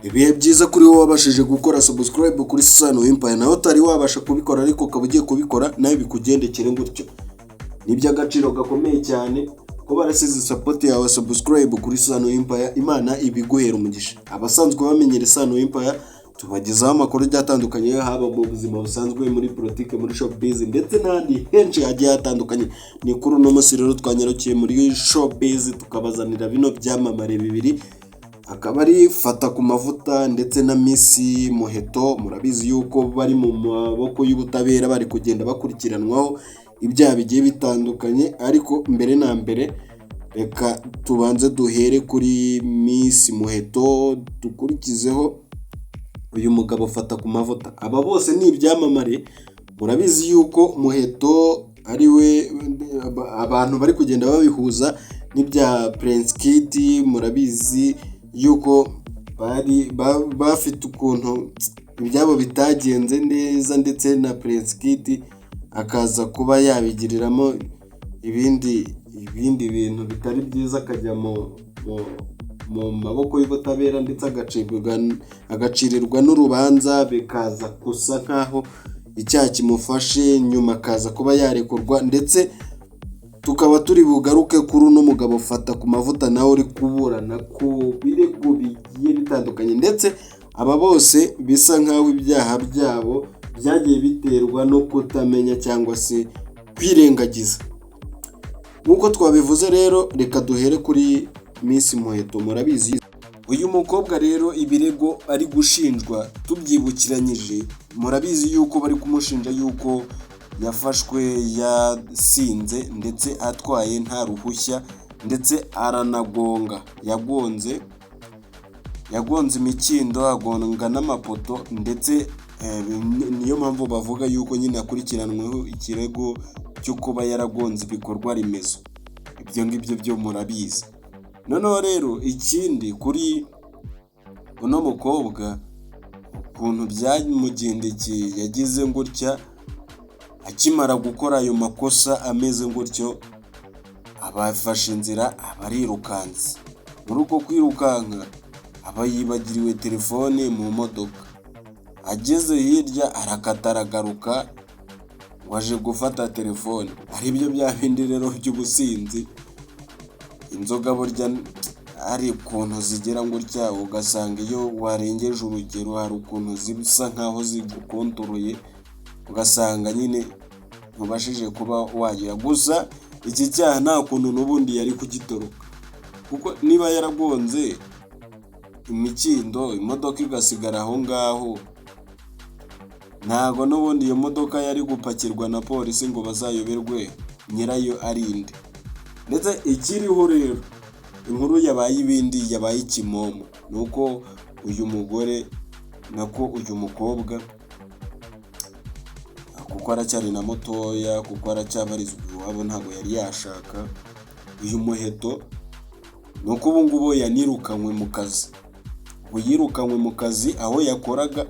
Ibihe byiza kuri wowe wabashije gukora subscribe kuri Sano Empire, nawe utari wabasha kubikora ariko ukaba ugiye kubikora nawe bikugendekere gutyo. Ni iby'agaciro gakomeye cyane ko barasize support yawe subscribe kuri Sano Empire. Imana ibiguhera umugisha. Abasanzwe bamenyera Sano Empire tubagezaho amakuru atandukanye, haba mu buzima busanzwe, muri politike, muri showbiz ndetse n'andi henshi hagiye hatandukanye. Ni kuri uno munsi rero twanyarukiye muri showbiz tukabazanira bino byamamare bibiri, akaba ari Fata ku mavuta ndetse na Miss Muheto. Murabizi yuko bari mu maboko y'ubutabera, bari kugenda bakurikiranwaho ibyaha bigiye bitandukanye, ariko mbere na mbere reka tubanze duhere kuri Miss Muheto dukurikizeho uyu mugabo Fata ku mavuta. Aba bose ni ibyamamare. Murabizi yuko Muheto ari we abantu bari kugenda babihuza n'ibya Prince Kid. Murabizi yuko bafite ukuntu ibyabo bitagenze neza, ndetse na Prince Kid akaza kuba yabigiriramo ibindi bintu bitari byiza, akajya mu maboko y'ubutabera ndetse agacirirwa n'urubanza, bikaza gusa nkaho icyaha kimufashe, nyuma akaza kuba yarekurwa. Ndetse tukaba turi bugaruke kuri uno mugabo Fata ku mavuta nawe uri kuburana ku birego bigiye bitandukanye, ndetse aba bose bisa nkaho ibyaha byabo byagiye biterwa no kutamenya cyangwa se kwirengagiza. Nk'uko twabivuze rero, reka duhere kuri Miss Muheto. Murabizi uyu mukobwa rero ibirego ari gushinjwa tubyibukiranyije, murabizi yuko bari kumushinja yuko yafashwe yasinze ndetse atwaye nta ruhushya, ndetse aranagonga, yagonze imikindo, agonga n'amapoto, ndetse niyo mpamvu bavuga yuko nyine akurikiranweho ikirego cyo kuba yaragonze ibikorwa remezo. Ibyo ngibyo byo murabizi. Noneho rero ikindi kuri uno mukobwa, ukuntu byamugendekeye, yagize gutya akimara gukora ayo makosa ameze gutyo, abafashe inzira abarirukanse. Muri uko kwirukanka aba yibagiriwe telefone mu modoka, ageze hirya arakata aragaruka, waje gufata telefone. Ari byo bya bindi rero by'ubusinzi. Inzoga burya ari ukuntu zigera gutya, ugasanga iyo warengeje urugero hari ukuntu zisa nkaho zigukontoruye, ugasanga nyine ntubashije kuba wagira. Gusa iki cyaha nta kuntu n'ubundi yari kugitoroka, kuko niba yaragonze imikindo, imodoka igasigara aho ngaho, ntago n'ubundi iyo modoka yari gupakirwa na polisi ngo bazayoberwe nyirayo arinde. Ndetse ikiriho rero, inkuru yabaye ibindi, yabaye ikimomo, nuko uyu mugore nako uyu mukobwa, kuko aracyari na mutoya, kuko aracyabarizwa iwabo, ntabwo yari yashaka. Uyu Muheto nuko ubu ngubu yanirukanywe mu kazi. Ubu yirukanywe mu kazi aho yakoraga,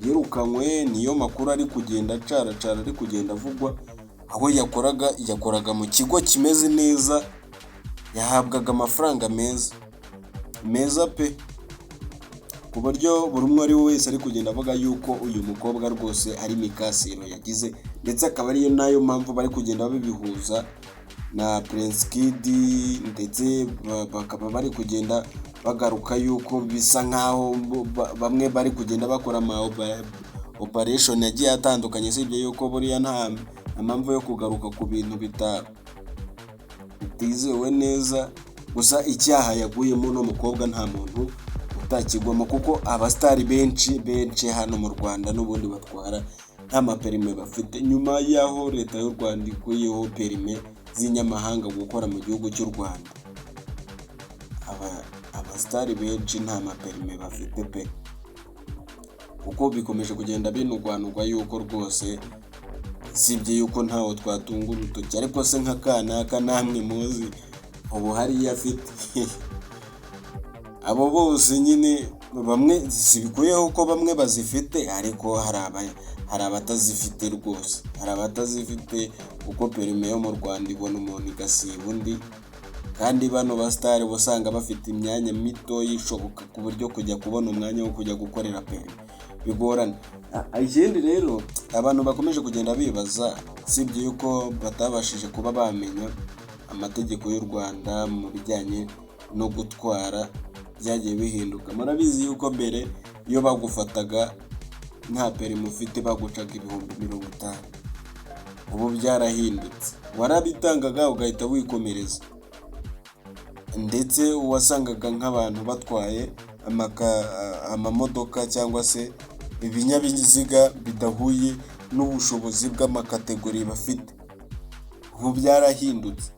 yirukanywe, niyo makuru ari kugenda acaracara, ari kugenda avugwa. Aho yakoraga mu kigo kimeze neza, yahabwaga amafaranga meza pe, ku buryo buri umwe ari we wese ari kugenda avuga yuko uyu mukobwa rwose ari mikasiro yagize. Ndetse akaba ariyo nayo mpamvu bari kugenda babihuza na Prince Kid, ndetse bakaba bari kugenda bagaruka yuko bisa nkaho bamwe bari kugenda bakora ama operation yagiye atandukanye. Sibyo yuko buriya nta mpamvu yo kugaruka ku bintu bitizewe neza. Gusa icyaha yaguyemo no mukobwa nta muntu utakigwamo, kuko abastari benshi hano mu Rwanda n'ubundi batwara nta maperime bafite, nyuma y'aho leta y'u Rwanda ikuyeho perime z'inyamahanga gukora mu gihugu cy'u Rwanda. Abastari benshi nta maperime bafite pe, kuko bikomeje kugenda binugwanugwa yuko rwose, sibye yuko ntawo twatunga urutoki, ariko se nk'akanaka namwe muzi ubu hariya afite. Abo bose nyine bamwe sibikuyeho ko bamwe bazifite, ariko hari abatazifite rwose, hari abatazifite, kuko perime yo mu Rwanda ibona umuntu igasiba undi, kandi bano basitari usanga bafite imyanya mito yishoboka ku buryo kujya kubona umwanya wo kujya gukorera perimi bigorana. Ikindi rero abantu bakomeje kugenda bibaza, sibyo yuko batabashije kuba bamenya amategeko y'u Rwanda mu bijyanye no gutwara byagiye bihinduka. Murabizi yuko mbere iyo bagufataga nta perimi ufite bagucaga 50,000, ubu byarahindutse, warabitangaga ugahita wikomereza. Ndetse wasangaga nk'abantu batwaye amamodoka cyangwa se ibinyabiziga bidahuye n'ubushobozi bw'amakategori bafite. Ubu byarahindutse,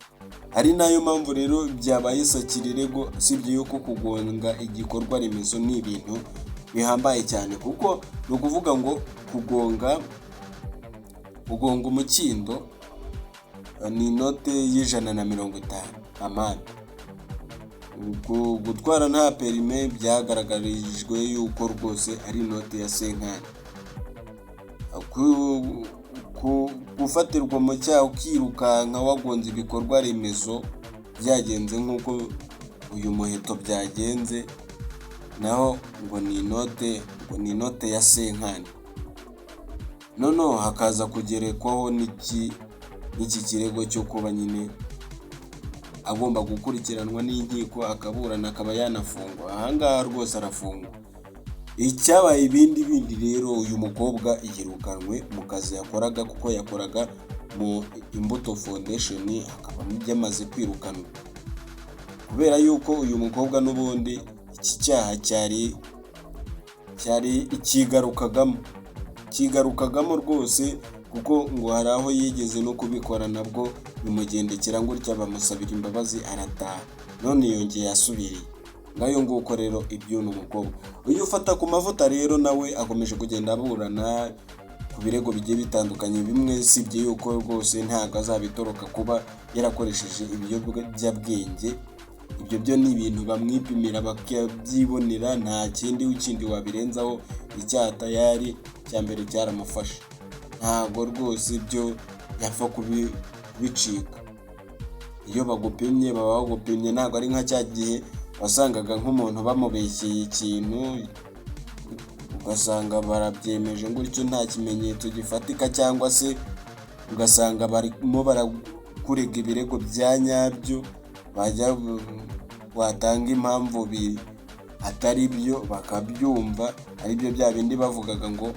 ari nayo mpamvu rero byabaye sakirirego, sibyo yuko kugonga igikorwa remezo ni ibintu bihambaye cyane, kuko ni ukuvuga ngo kugonga umukindo ni inote y'150 amande. Gutwara nta perime byagaragarijwe yuko rwose ari inote ya senkani. Gufatirwa mu cyaha ukirukanka wagonze ibikorwa remezo byagenze nk'uko uyu muheto byagenze, naho ngo ni inote ya senkani. Noneho hakaza kugerekwaho n'iki kirego cyo kuba nyine agomba gukurikiranwa n'inkiko, akaburana, akaba yanafungwa. Ahangaha rwose arafungwa. Icyabaye ibindi rero, uyu mukobwa yirukanwe mu kazi yakoraga, kuko yakoraga mu Imbuto Foundation, akaba yamaze kwirukanwa kubera yuko uyu mukobwa n'ubundi iki cyaha cyari kigarukagamo rwose, kuko ngo hari aho yigeze no kubikora nabwo bimugendekera gutya, bamusabira imbabazi arataha, none yongeye asubiriye. Ngayo nguko rero iby'uno mukobwa. Uyu ufata ku mavuta rero nawe akomeje kugenda aburana ku birego bigiye bitandukanye, bimwe sibyo yuko rwose ntabwo azabitoroka kuba yarakoresheje ibiyobyabwenge. Ibyo byo ni ibintu bamwipimira bakabyibonera, nta kindi wabirenzaho. Icyaha tayari cya mbere cyaramufashe, ntabwo rwose ibyo yapfa kubicika. Iyo bagupimye baba bagupimye, ntabwo ari nka cya gihe wasangaga nk'umuntu bamubeshyeye ikintu ugasanga barabyemeje gutyo nta kimenyetso gifatika, cyangwa se ugasanga barimo barakurega ibirego bya nyabyo, watanga impamvu atari byo bakabyumva, aribyo bya bindi bavugaga ngo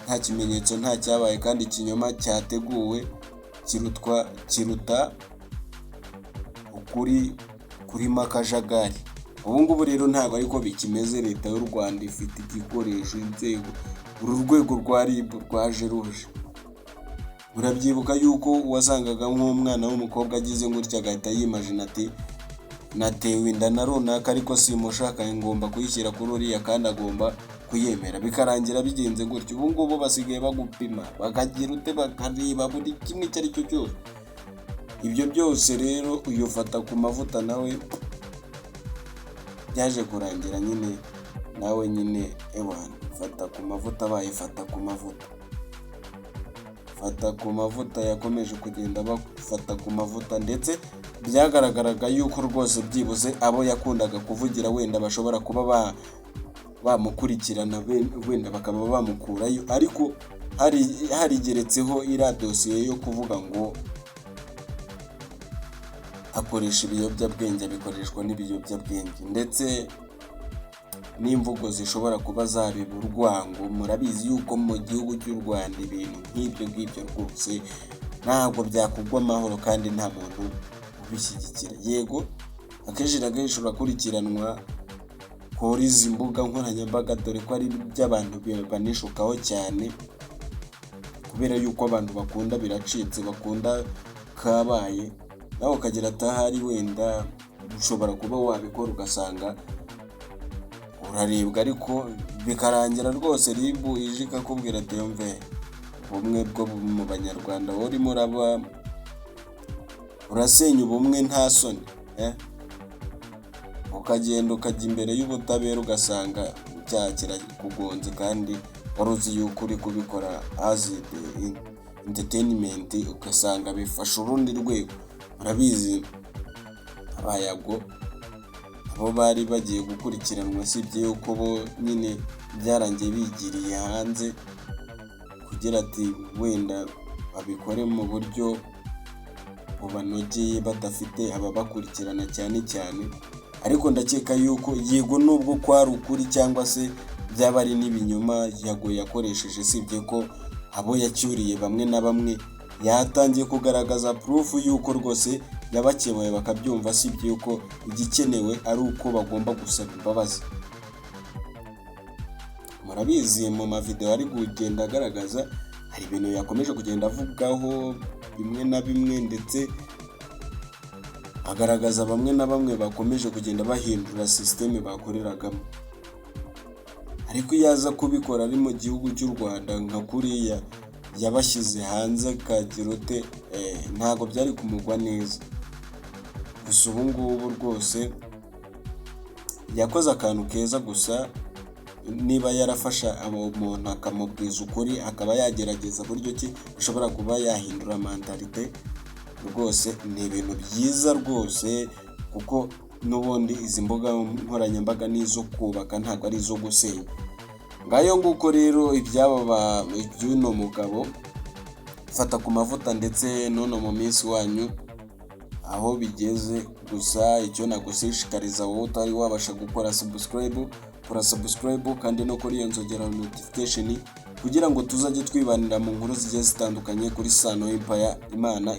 nta kimenyetso nta cyabaye, kandi ikinyoma cyateguwe kiruta ukuri kurimo akajagari. Ubu ngubu rero ntabwo ariko bikimeze. Leta y'u Rwanda ifite igikoresho, inzego, uru rwego rwa RIB rwaje ruje. Murabyibuka yuko wasangaga nk'umwana w'umukobwa agize gutya agahita yimagina ati natewe inda na runaka ariko simushaka, ngomba kuyishyira kuri uriya kandi agomba kuyemera, bikarangira bigenze gutyo. Ubu ngubu basigaye bagupima, bakagira ute, bakareba buri kimwe icyo ari cyo cyose. Ibyo byose rero uyu ufata ku mavuta nawe byaje kurangira nyine nawe nyine fata ku mavuta, bayifata ku mavuta. Fata ku mavuta yakomeje kugenda bafata ku mavuta, ndetse byagaragaraga yuko rwose byibuze abo yakundaga kuvugira wenda bashobora kuba bamukurikirana, wenda bakaba bamukurayo, ariko harigeretseho iriya dosiye yo kuvuga ngo akoresha ibiyobyabwenge, bikoreshwa n'ibiyobyabwenge, ndetse n'imvugo zishobora kuba zabiba urwango. Murabizi yuko mu gihugu cy'u Rwanda ibintu nk'ibyo ngibyo rwose ntabwo byakugwa amahoro, kandi nta muntu ubishyigikira. Yego akenshi na kenshi urakurikiranwa kuri izi mbuga nkoranyambaga, dore ko ari iby'abantu banishukaho cyane, kubera yuko abantu bakunda biracitse, bakunda kabaye, nawe ukagira atahari wenda ushobora kuba wabikora ugasanga urarebwa, ariko bikarangira rwose RIB ije ikakubwira ati yumve ubumwe bwo mu banyarwanda urimo urasenya ubumwe nta soni, ukagenda ukajya imbere y'ubutabera ugasanga icyaha kirakugonze, kandi wari uzi yuko uri kubikora as entertainment, ugasanga bifasha urundi rwego. Murabizi abayago abo bari bagiye gukurikiranwa, sibye yuko bo nyine byarangiye bigiriye hanze kugira ati wenda babikore mu buryo bubanogeye badafite ababakurikirana cyane cyane. Ariko ndakeka yuko yego nubwo kwari ukuri cyangwa se byaba ari n'ibinyoma Yago yakoresheje, sibye ko abo yacyuriye bamwe na bamwe yatangiye kugaragaza proof yuko rwose yabakemuye bakabyumva, sibye yuko igikenewe ari uko bagomba gusaba imbabazi. Murabizi mu mavideo ari kugenda agaragaza hari ibintu yakomeje kugenda avugaho bimwe na bimwe, ndetse agaragaza bamwe na bamwe bakomeje kugenda bahindura system bakoreragamo. Ariko iyo aza kubikora ari mu gihugu cy'u Rwanda nka kuriya yabashyize hanze kagirote, ntago byari kumugwa neza. Gusa ubu ngubu rwose yakoze akantu keza, gusa niba yarafasha umuntu akamubwiza ukuri akaba yagerageza buryo ki ushobora kuba yahindura mentalite, rwose ni ibintu byiza rwose, kuko n'ubundi izi mbuga nkoranyambaga n'izo kubaka ntabwo ari izo gusenya. Ngayo nguko rero iby'uno mugabo, fata ku mavuta ndetse none mu minsi wanyu aho bigeze. Gusa icyo nagushishikariza wowe utari wabasha gukora subscribe, kora subscribe kandi no kuri iyo nzogera notification kugira ngo tuzajye twibanira mu nkuru zigiye zitandukanye kuri Sano Empire. Imana